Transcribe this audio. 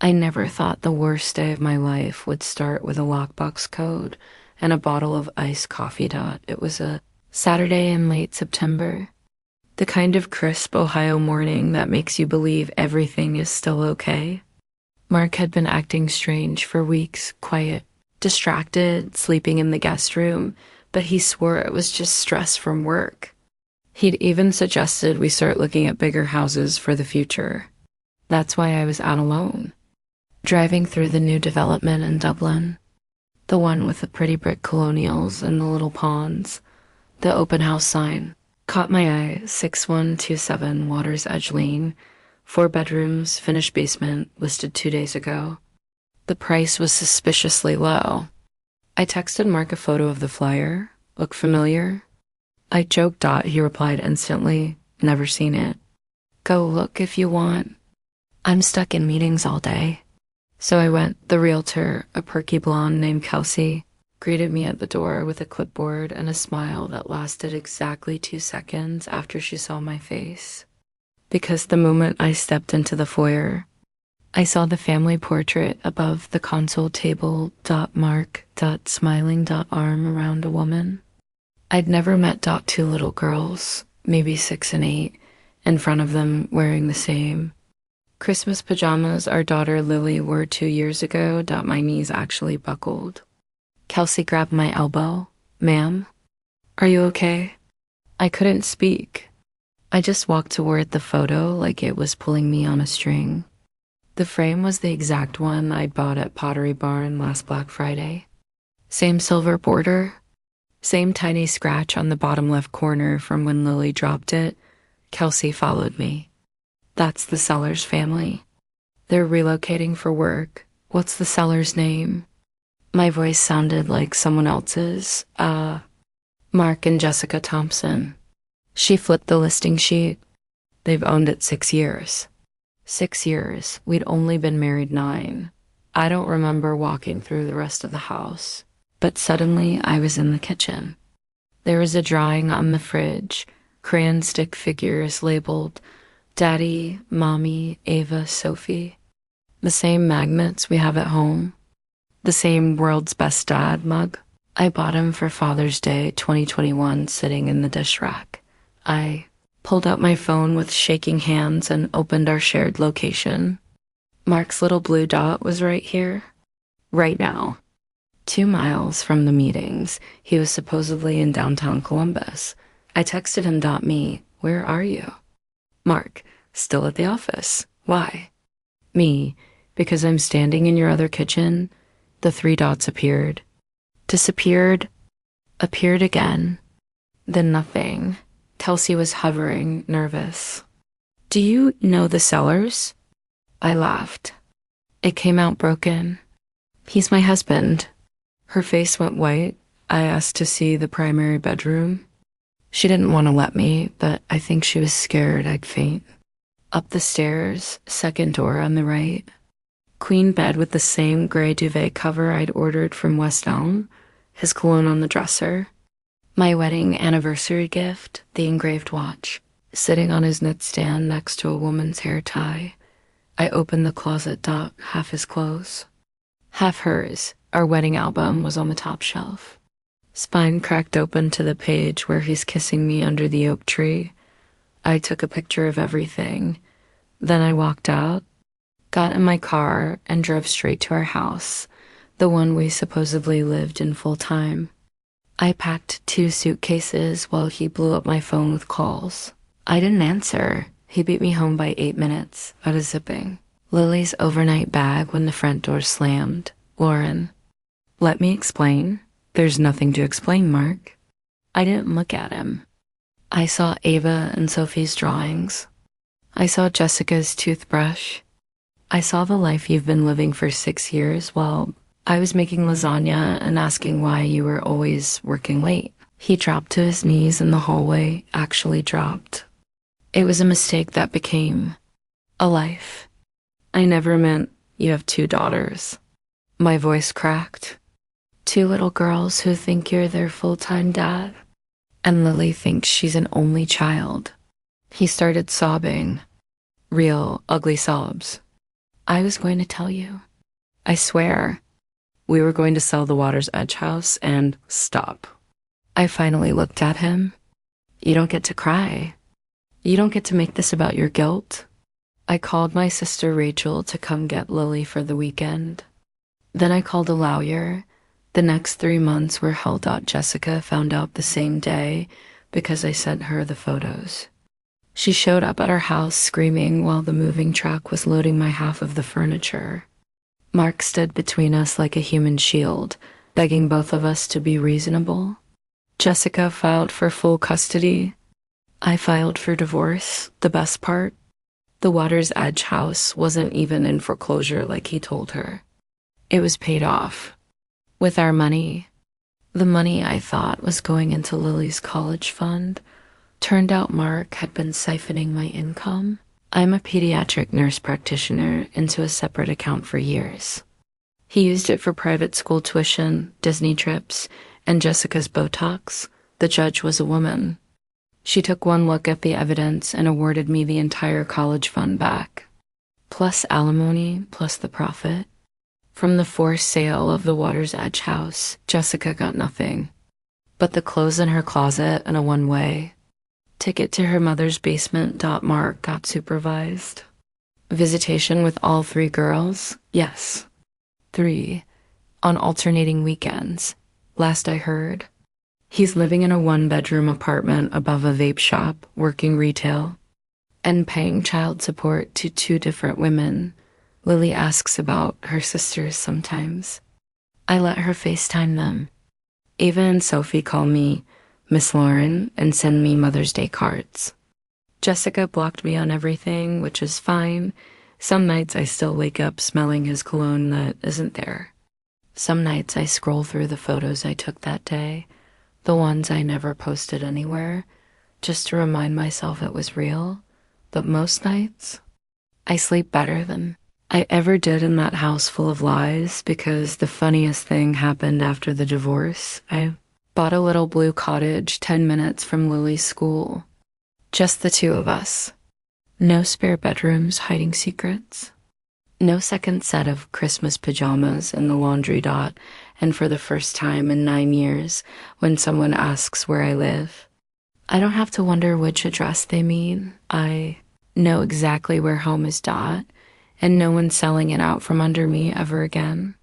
I never thought the worst day of my life would start with a lockbox code and a bottle of iced coffee dot. It was a Saturday in late September, the kind of crisp Ohio morning that makes you believe everything is still okay. Mark had been acting strange for weeks, quiet, distracted, sleeping in the guest room, but he swore it was just stress from work. He'd even suggested we start looking at bigger houses for the future. That's why I was out alone, driving through the new development in Dublin, the one with the pretty brick colonials and the little ponds. The open house sign caught my eye: 6127 Waters Edge Lane, 4 bedrooms, finished basement, listed 2 days ago. The price was suspiciously low. I texted Mark a photo of the flyer. Look familiar? I joked. He replied instantly, never seen it. Go look if you want. I'm stuck in meetings all day. So I went. The realtor, a perky blonde named Kelsey, greeted me at the door with a clipboard and a smile that lasted exactly 2 seconds after she saw my face. Because the moment I stepped into the foyer, I saw the family portrait above the console table. Mark. Smiling. Arm around a woman. I'd never met. 2 little girls, maybe 6 and 8, in front of them wearing the same Christmas pajamas our daughter Lily wore 2 years ago. My knees actually buckled. Kelsey grabbed my elbow. Ma'am, are you okay? I couldn't speak. I just walked toward the photo like it was pulling me on a string. The frame was the exact one I'd bought at Pottery Barn last Black Friday. Same silver border, same tiny scratch on the bottom left corner from when Lily dropped it. Kelsey followed me. That's the seller's family. They're relocating for work. What's the seller's name? My voice sounded like someone else's. Mark and Jessica Thompson. She flipped the listing sheet. They've owned it 6 years. 6 years. We'd only been married 9. I don't remember walking through the rest of the house, but suddenly I was in the kitchen. There was a drawing on the fridge, crayon stick figures labeled Daddy, Mommy, Ava, Sophie. The same magnets we have at home. The same World's Best Dad mug. I bought him for Father's Day 2021 sitting in the dish rack. I pulled out my phone with shaking hands and opened our shared location. Mark's little blue dot was right here. Right now. 2 miles from the meetings. He was supposedly in downtown Columbus. I texted him. Me, where are you? Mark, still at the office. Why? Me, because I'm standing in your other kitchen. The 3 dots appeared. Disappeared. Appeared again. Then nothing. Kelsey was hovering, nervous. Do you know the sellers? I laughed. It came out broken. He's my husband. Her face went white. I asked to see the primary bedroom. She didn't want to let me, but I think she was scared I'd faint. Up the stairs, second door on the right. Queen bed with the same gray duvet cover I'd ordered from West Elm, his cologne on the dresser. My wedding anniversary gift, the engraved watch, sitting on his nightstand next to a woman's hair tie. I opened the closet. Half his clothes, half hers. Our wedding album was on the top shelf. Spine cracked open to the page where he's kissing me under the oak tree. I took a picture of everything. Then I walked out, got in my car, and drove straight to our house, the one we supposedly lived in full time. I packed 2 suitcases while he blew up my phone with calls. I didn't answer. He beat me home by 8 minutes, out of zipping. Lily's overnight bag when the front door slammed. Lauren. Let me explain. There's nothing to explain, Mark. I didn't look at him. I saw Ava and Sophie's drawings. I saw Jessica's toothbrush. I saw the life you've been living for 6 years while I was making lasagna and asking why you were always working late. He dropped to his knees in the hallway, actually dropped. It was a mistake that became a life. I never meant you have 2 daughters. My voice cracked. 2 little girls who think you're their full-time dad. And Lily thinks she's an only child. He started sobbing. Real, ugly sobs. I was going to tell you. I swear. We were going to sell the Water's Edge house and stop. I finally looked at him. You don't get to cry. You don't get to make this about your guilt. I called my sister Rachel to come get Lily for the weekend. Then I called a lawyer. The next 3 months were held out. Jessica found out the same day because I sent her the photos. She showed up at our house screaming while the moving truck was loading my half of the furniture. Mark stood between us like a human shield, begging both of us to be reasonable. Jessica filed for full custody. I filed for divorce. The best part? The Water's Edge house wasn't even in foreclosure like he told her. It was paid off. With our money. The money I thought was going into Lily's college fund. Turned out Mark had been siphoning my income. I'm a pediatric nurse practitioner into a separate account for years. He used it for private school tuition, Disney trips, and Jessica's Botox. The judge was a woman. She took one look at the evidence and awarded me the entire college fund back. Plus alimony, plus the profit. From the forced sale of the Water's Edge house, Jessica got nothing. But the clothes in her closet and a one-way ticket to her mother's basement. Mark got supervised. Visitation with all 3 girls? Yes. 3. On alternating weekends. Last I heard. He's living in a 1-bedroom apartment above a vape shop, working retail, and paying child support to 2 different women. Lily asks about her sisters sometimes. I let her FaceTime them. Ava and Sophie call me Miss Lauren and send me Mother's Day cards. Jessica blocked me on everything, which is fine. Some nights I still wake up smelling his cologne that isn't there. Some nights I scroll through the photos I took that day, the ones I never posted anywhere, just to remind myself it was real. But most nights, I sleep better than I ever did in that house full of lies, because the funniest thing happened after the divorce. I bought a little blue cottage 10 minutes from Lily's school. Just the 2 of us. No spare bedrooms hiding secrets. No second set of Christmas pajamas in the laundry dot, and for the first time in 9 years, when someone asks where I live, I don't have to wonder which address they mean. I know exactly where home is. And no one's selling it out from under me ever again.